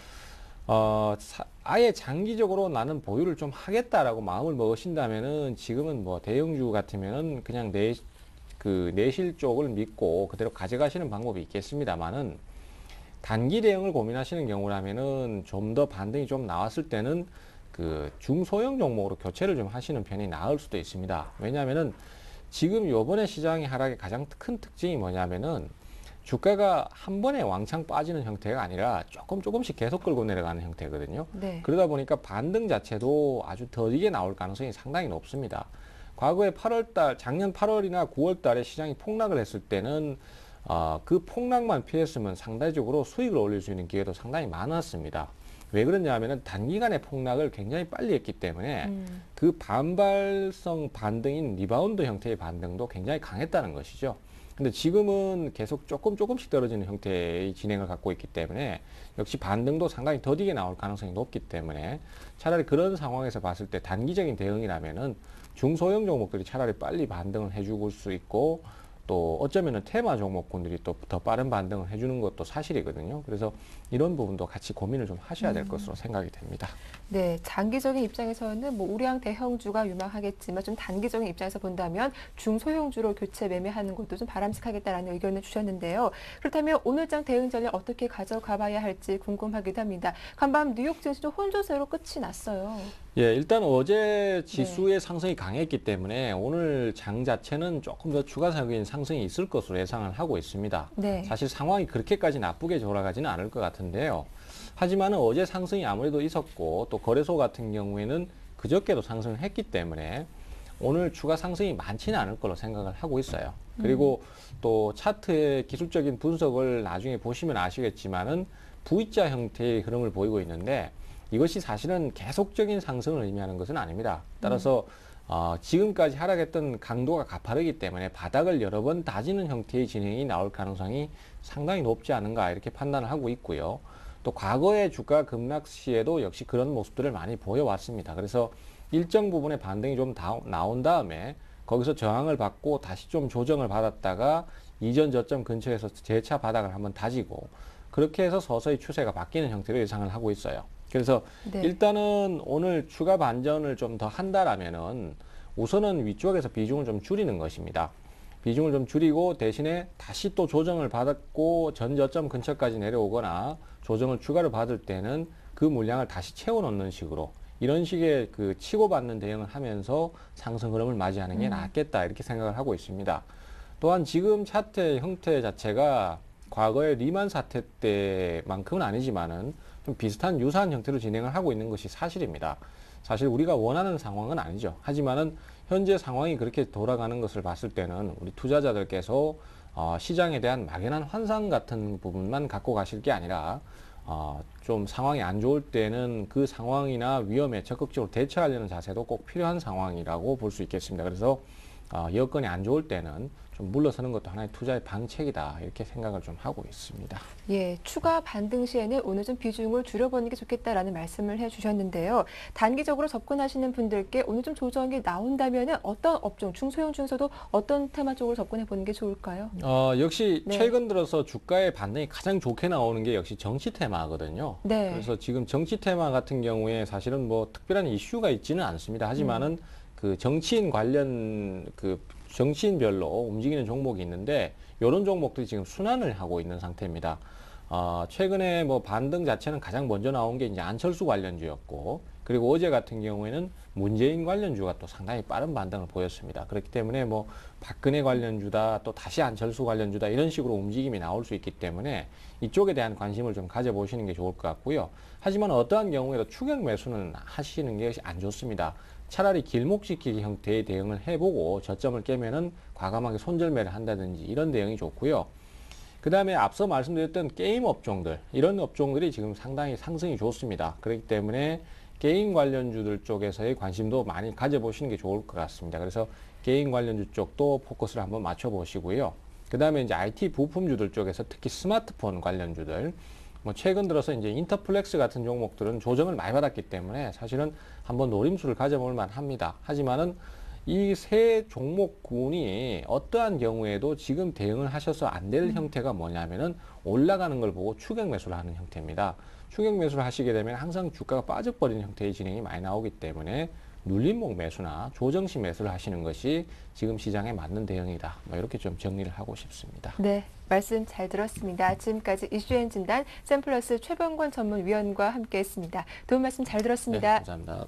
아예 장기적으로 나는 보유를 좀 하겠다라고 마음을 먹으신다면은 지금은 뭐 대형주 같으면은 그냥 내실 쪽을 믿고 그대로 가져가시는 방법이 있겠습니다만은 단기 대응을 고민하시는 경우라면은 좀 더 반등이 좀 나왔을 때는 그 중소형 종목으로 교체를 좀 하시는 편이 나을 수도 있습니다. 왜냐하면은 지금 요번에 시장의 하락의 가장 큰 특징이 뭐냐면은 주가가 한 번에 왕창 빠지는 형태가 아니라 조금씩 계속 끌고 내려가는 형태거든요. 네. 그러다 보니까 반등 자체도 아주 더디게 나올 가능성이 상당히 높습니다. 과거에 작년 8월이나 9월 달에 시장이 폭락을 했을 때는 그 폭락만 피했으면 상대적으로 수익을 올릴 수 있는 기회도 상당히 많았습니다. 왜 그러냐면은 단기간에 폭락을 굉장히 빨리 했기 때문에 그 반발성 반등인 리바운드 형태의 반등도 굉장히 강했다는 것이죠. 근데 지금은 계속 조금씩 떨어지는 형태의 진행을 갖고 있기 때문에 역시 반등도 상당히 더디게 나올 가능성이 높기 때문에 차라리 그런 상황에서 봤을 때 단기적인 대응이라면은 중소형 종목들이 차라리 빨리 반등을 해줄 수 있고 또 어쩌면은 테마 종목군들이 또 더 빠른 반등을 해주는 것도 사실이거든요. 그래서 이런 부분도 같이 고민을 좀 하셔야 될 것으로 생각이 됩니다. 네, 장기적인 입장에서는 뭐 우량 대형주가 유망하겠지만 좀 단기적인 입장에서 본다면 중소형주로 교체 매매하는 것도 좀 바람직하겠다라는 의견을 주셨는데요. 그렇다면 오늘장 대응 전략 어떻게 가져가봐야 할지 궁금하기도 합니다. 간밤 뉴욕 증시도 혼조세로 끝이 났어요. 예, 일단 어제 지수의 상승이 강했기 때문에 오늘 장 자체는 조금 더 추가적인 상승이 있을 것으로 예상을 하고 있습니다. 네. 사실 상황이 그렇게까지 나쁘게 돌아가지는 않을 것 같은데요. 하지만 어제 상승이 아무래도 있었고 또 거래소 같은 경우에는 그저께도 상승을 했기 때문에 오늘 추가 상승이 많지는 않을 거로 생각을 하고 있어요. 그리고 또 차트의 기술적인 분석을 나중에 보시면 아시겠지만은 V자 형태의 흐름을 보이고 있는데 이것이 사실은 계속적인 상승을 의미하는 것은 아닙니다. 따라서 지금까지 하락했던 강도가 가파르기 때문에 바닥을 여러 번 다지는 형태의 진행이 나올 가능성이 상당히 높지 않은가 이렇게 판단을 하고 있고요. 또 과거의 주가 급락 시에도 역시 그런 모습들을 많이 보여왔습니다. 그래서 일정 부분의 반등이 좀 나온 다음에 거기서 저항을 받고 다시 좀 조정을 받았다가 이전 저점 근처에서 재차 바닥을 한번 다지고 그렇게 해서 서서히 추세가 바뀌는 형태로 예상을 하고 있어요. 그래서 네. 일단은 오늘 추가 반전을 좀 더 한다라면은 우선은 위쪽에서 비중을 좀 줄이는 것입니다. 비중을 좀 줄이고 대신에 다시 또 조정을 받았고 전 저점 근처까지 내려오거나 조정을 추가로 받을 때는 그 물량을 다시 채워 넣는 식으로 이런 식의 그 치고받는 대응을 하면서 상승 흐름을 맞이하는 게 낫겠다 이렇게 생각을 하고 있습니다. 또한 지금 차트의 형태 자체가 과거의 리만 사태 때만큼은 아니지만은 좀 비슷한 유사한 형태로 진행을 하고 있는 것이 사실입니다. 사실 우리가 원하는 상황은 아니죠. 하지만은 현재 상황이 그렇게 돌아가는 것을 봤을 때는 우리 투자자들께서 시장에 대한 막연한 환상 같은 부분만 갖고 가실 게 아니라 좀 상황이 안 좋을 때는 그 상황이나 위험에 적극적으로 대처하려는 자세도 꼭 필요한 상황이라고 볼 수 있겠습니다. 그래서 여건이 안 좋을 때는 좀 물러서는 것도 하나의 투자의 방책이다 이렇게 생각을 좀 하고 있습니다. 예, 추가 반등 시에는 오늘 좀 비중을 줄여보는 게 좋겠다라는 말씀을 해주셨는데요. 단기적으로 접근하시는 분들께 오늘 좀 조정이 나온다면은 어떤 업종, 중소형 중에서도 어떤 테마 쪽으로 접근해 보는 게 좋을까요? 역시 네. 최근 들어서 주가의 반등이 가장 좋게 나오는 게 역시 정치 테마거든요. 네. 그래서 지금 정치 테마 같은 경우에 사실은 뭐 특별한 이슈가 있지는 않습니다. 하지만은 그 정치인 관련 그 정치인별로 움직이는 종목이 있는데 이런 종목들이 지금 순환을 하고 있는 상태입니다. 최근에 뭐 반등 자체는 가장 먼저 나온 게 이제 안철수 관련주였고 그리고 어제 같은 경우에는 문재인 관련주가 또 상당히 빠른 반등을 보였습니다. 그렇기 때문에 뭐 박근혜 관련주다 또 다시 안철수 관련주다 이런 식으로 움직임이 나올 수 있기 때문에 이쪽에 대한 관심을 좀 가져보시는 게 좋을 것 같고요. 하지만 어떠한 경우에도 추격 매수는 하시는 것이 안 좋습니다. 차라리 길목지키기 형태의 대응을 해보고 저점을 깨면은 과감하게 손절매를 한다든지 이런 대응이 좋고요. 그 다음에 앞서 말씀드렸던 게임 업종들, 이런 업종들이 지금 상당히 상승이 좋습니다. 그렇기 때문에 게임 관련주들 쪽에서의 관심도 많이 가져보시는 게 좋을 것 같습니다. 그래서 게임 관련주 쪽도 포커스를 한번 맞춰보시고요. 그 다음에 이제 IT 부품주들 쪽에서 특히 스마트폰 관련주들, 뭐 최근 들어서 이제 인터플렉스 같은 종목들은 조정을 많이 받았기 때문에 사실은 한번 노림수를 가져볼 만합니다. 하지만은 이 세 종목군이 어떠한 경우에도 지금 대응을 하셔서 안 될 형태가 뭐냐면은 올라가는 걸 보고 추격 매수를 하는 형태입니다. 추격 매수를 하시게 되면 항상 주가가 빠져버리는 형태의 진행이 많이 나오기 때문에 눌림목 매수나 조정식 매수를 하시는 것이 지금 시장에 맞는 대응이다. 뭐 이렇게 좀 정리를 하고 싶습니다. 네, 말씀 잘 들었습니다. 지금까지 이슈앤 진단 샘플러스 최병권 전문위원과 함께했습니다. 도움 말씀 잘 들었습니다. 네, 감사합니다.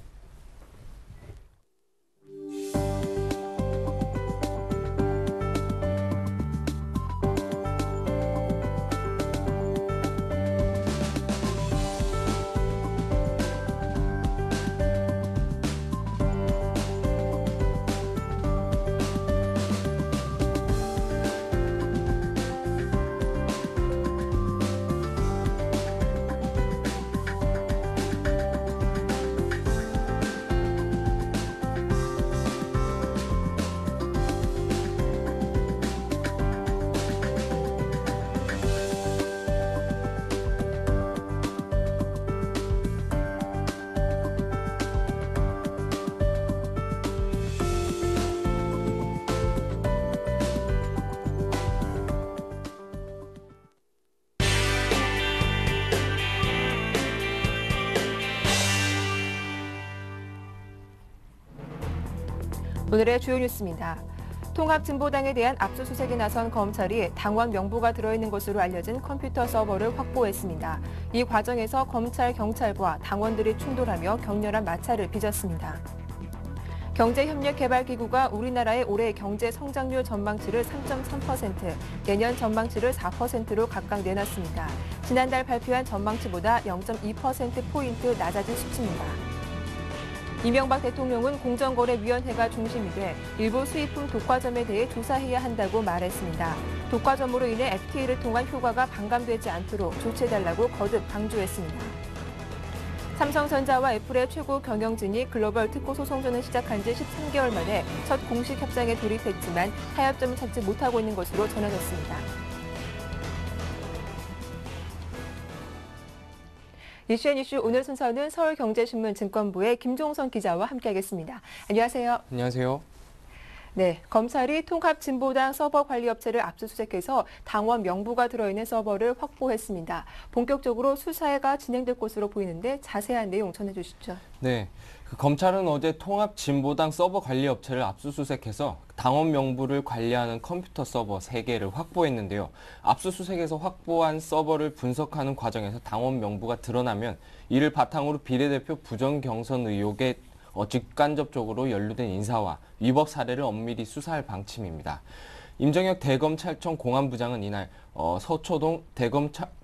오늘의 주요 뉴스입니다. 통합진보당에 대한 압수수색에 나선 검찰이 당원 명부가 들어있는 것으로 알려진 컴퓨터 서버를 확보했습니다. 이 과정에서 검찰, 경찰과 당원들이 충돌하며 격렬한 마찰을 빚었습니다. 경제협력개발기구가 우리나라의 올해 경제 성장률 전망치를 3.3%, 내년 전망치를 4%로 각각 내놨습니다. 지난달 발표한 전망치보다 0.2%포인트 낮아진 수치입니다. 이명박 대통령은 공정거래위원회가 중심이 돼 일부 수입품 독과점에 대해 조사해야 한다고 말했습니다. 독과점으로 인해 FTA를 통한 효과가 반감되지 않도록 조치해달라고 거듭 강조했습니다. 삼성전자와 애플의 최고 경영진이 글로벌 특허 소송전을 시작한 지 13개월 만에 첫 공식 협상에 돌입했지만 타협점을 찾지 못하고 있는 것으로 전해졌습니다. 이슈앤 이슈 오늘 순서는 서울경제신문 증권부의 김종선 기자와 함께하겠습니다. 안녕하세요. 안녕하세요. 네, 검찰이 통합진보당 서버 관리업체를 압수수색해서 당원 명부가 들어있는 서버를 확보했습니다. 본격적으로 수사가 진행될 것으로 보이는데 자세한 내용 전해주시죠. 네, 검찰은 어제 통합진보당 서버 관리업체를 압수수색해서 당원 명부를 관리하는 컴퓨터 서버 3개를 확보했는데요. 압수수색에서 확보한 서버를 분석하는 과정에서 당원 명부가 드러나면 이를 바탕으로 비례대표 부정경선 의혹에 직간접적으로 연루된 인사와 위법 사례를 엄밀히 수사할 방침입니다. 임정혁 대검찰청 공안부장은 이날 서초동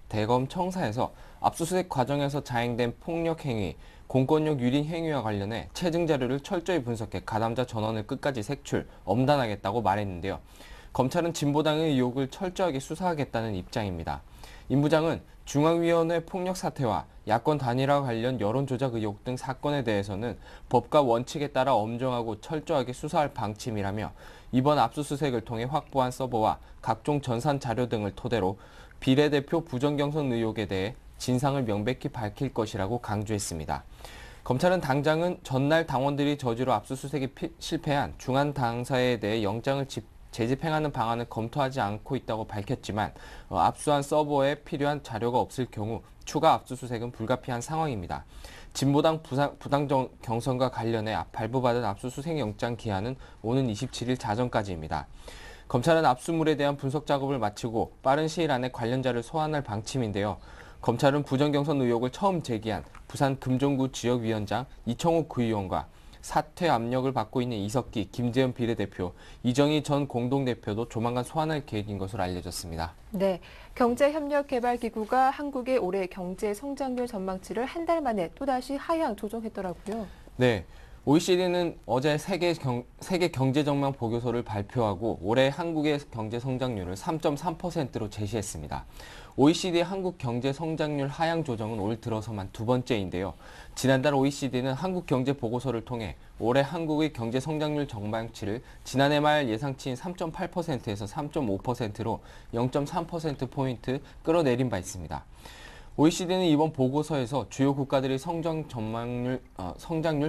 대검청사에서 압수수색 과정에서 자행된 폭력 행위, 공권력 유린 행위와 관련해 체증 자료를 철저히 분석해 가담자 전원을 끝까지 색출, 엄단하겠다고 말했는데요. 검찰은 진보당의 의혹을 철저하게 수사하겠다는 입장입니다. 임 부장은 중앙위원회 폭력 사태와 야권 단일화 관련 여론조작 의혹 등 사건에 대해서는 법과 원칙에 따라 엄정하고 철저하게 수사할 방침이라며 이번 압수수색을 통해 확보한 서버와 각종 전산 자료 등을 토대로 비례대표 부정경선 의혹에 대해 진상을 명백히 밝힐 것이라고 강조했습니다. 검찰은 당장은 전날 당원들이 저지로 압수수색에 실패한 중한 당사에 대해 영장을 재집행하는 방안을 검토하지 않고 있다고 밝혔지만 압수한 서버에 필요한 자료가 없을 경우 추가 압수수색은 불가피한 상황입니다. 진보당 부당 경선과 관련해 발부받은 압수수색 영장 기한은 오는 27일 자정까지입니다. 검찰은 압수물에 대한 분석 작업을 마치고 빠른 시일 안에 관련자를 소환할 방침인데요. 검찰은 부정경선 의혹을 처음 제기한 부산 금종구 지역위원장 이청욱 구의원과 사퇴 압력을 받고 있는 이석기, 김재현 비례대표, 이정희 전 공동대표도 조만간 소환할 계획인 것으로 알려졌습니다. 네, 경제협력개발기구가 한국의 올해 경제 성장률 전망치를 한 달 만에 또다시 하향 조정했더라고요. 네, OECD는 어제 세계 경제 전망 보고서를 발표하고 올해 한국의 경제 성장률을 3.3%로 제시했습니다. OECD 한국 경제 성장률 하향 조정은 올 들어서만 두 번째인데요. 지난달 OECD는 한국 경제 보고서를 통해 올해 한국의 경제 성장률 전망치를 지난해 말 예상치인 3.8%에서 3.5%로 0.3%포인트 끌어내린 바 있습니다. OECD는 이번 보고서에서 주요 국가들의 성장률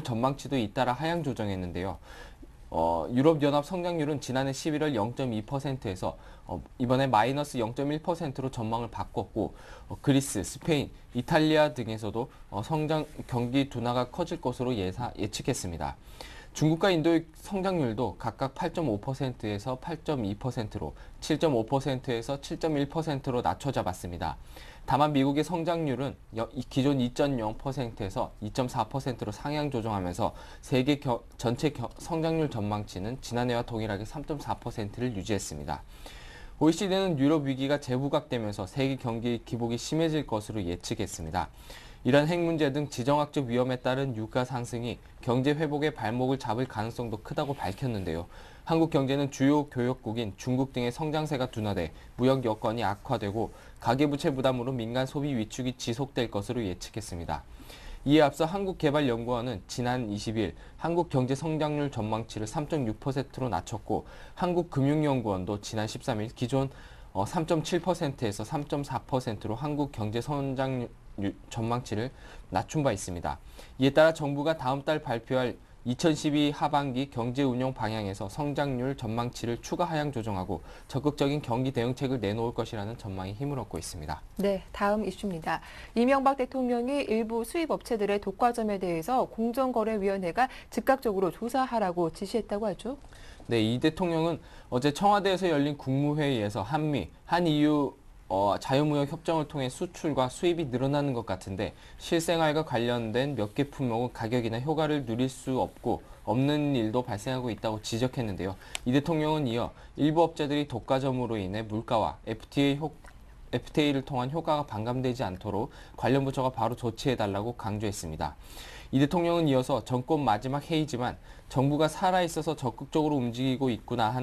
전망치도 잇따라 하향 조정했는데요. 유럽연합 성장률은 지난해 11월 0.2%에서 이번에 마이너스 0.1%로 전망을 바꿨고 그리스, 스페인, 이탈리아 등에서도 경기 둔화가 커질 것으로 예측했습니다. 중국과 인도의 성장률도 각각 8.5%에서 8.2%로 7.5%에서 7.1%로 낮춰 잡았습니다. 다만 미국의 성장률은 기존 2.0%에서 2.4%로 상향 조정하면서 세계 전체 성장률 전망치는 지난해와 동일하게 3.4%를 유지했습니다. OECD는 유럽 위기가 재부각되면서 세계 경기 기복이 심해질 것으로 예측했습니다. 이런 핵 문제 등 지정학적 위험에 따른 유가 상승이 경제 회복의 발목을 잡을 가능성도 크다고 밝혔는데요. 한국 경제는 주요 교역국인 중국 등의 성장세가 둔화돼 무역 여건이 악화되고 가계부채 부담으로 민간 소비 위축이 지속될 것으로 예측했습니다. 이에 앞서 한국개발연구원은 지난 20일 한국 경제 성장률 전망치를 3.6%로 낮췄고 한국금융연구원도 지난 13일 기존 3.7%에서 3.4%로 한국 경제 성장률 전망치를 낮춘 바 있습니다. 이에 따라 정부가 다음 달 발표할 2012 하반기 경제 운영 방향에서 성장률 전망치를 추가 하향 조정하고 적극적인 경기 대응책을 내놓을 것이라는 전망이 힘을 얻고 있습니다. 네, 다음 이슈입니다. 이명박 대통령이 일부 수입 업체들의 독과점에 대해서 공정거래위원회가 즉각적으로 조사하라고 지시했다고 하죠. 네, 이 대통령은 어제 청와대에서 열린 국무회의에서 한미, 한EU 자유무역 협정을 통해 수출과 수입이 늘어나는 것 같은데 실생활과 관련된 몇 개 품목은 가격이나 효과를 누릴 수 없는 일도 발생하고 있다고 지적했는데요. 이 대통령은 이어 일부 업체들이 독과점으로 인해 물가와 FTA를 통한 효과가 반감되지 않도록 관련 부처가 바로 조치해달라고 강조했습니다. 이 대통령은 이어서 정권 마지막 회의지만 정부가 살아있어서 적극적으로 움직이고 있구나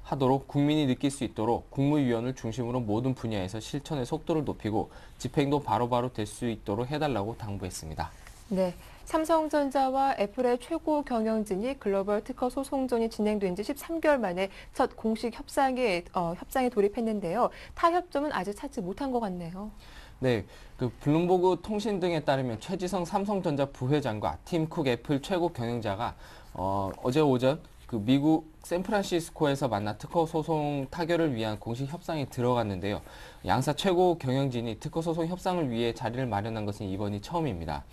하도록 국민이 느낄 수 있도록 국무위원을 중심으로 모든 분야에서 실천의 속도를 높이고 집행도 바로바로 될 수 있도록 해달라고 당부했습니다. 네, 삼성전자와 애플의 최고 경영진이 글로벌 특허 소송전이 진행된 지 13개월 만에 첫 공식 협상에 돌입했는데요. 타협점은 아직 찾지 못한 것 같네요. 네, 블룸버그 통신 등에 따르면 최지성 삼성전자 부회장과 팀 쿡 애플 최고 경영자가 어제 오전 미국 샌프란시스코에서 만나 특허 소송 타결을 위한 공식 협상에 들어갔는데요. 양사 최고 경영진이 특허 소송 협상을 위해 자리를 마련한 것은 이번이 처음입니다.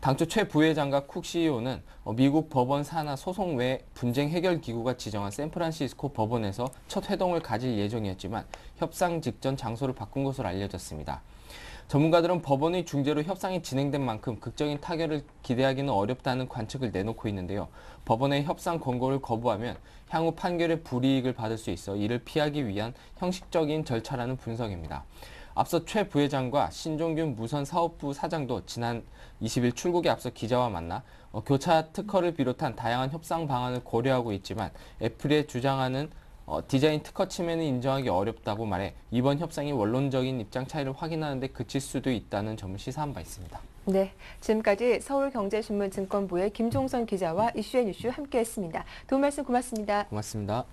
당초 최 부회장과 쿡 CEO는 미국 법원 산하 소송 외 분쟁 해결 기구가 지정한 샌프란시스코 법원에서 첫 회동을 가질 예정이었지만 협상 직전 장소를 바꾼 것으로 알려졌습니다. 전문가들은 법원의 중재로 협상이 진행된 만큼 극적인 타결을 기대하기는 어렵다는 관측을 내놓고 있는데요. 법원의 협상 권고를 거부하면 향후 판결에 불이익을 받을 수 있어 이를 피하기 위한 형식적인 절차라는 분석입니다. 앞서 최 부회장과 신종균 무선사업부 사장도 지난 20일 출국에 앞서 기자와 만나 교차 특허를 비롯한 다양한 협상 방안을 고려하고 있지만 애플에 주장하는 디자인 특허 침해는 인정하기 어렵다고 말해 이번 협상이 원론적인 입장 차이를 확인하는 데 그칠 수도 있다는 점을 시사한 바 있습니다. 네, 지금까지 서울경제신문 증권부의 김종선 기자와 이슈앤이슈 함께했습니다. 도움 말씀 고맙습니다. 고맙습니다.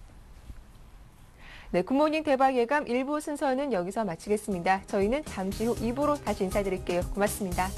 네, 굿모닝 대박 예감 1부 순서는 여기서 마치겠습니다. 저희는 잠시 후 2부로 다시 인사드릴게요. 고맙습니다.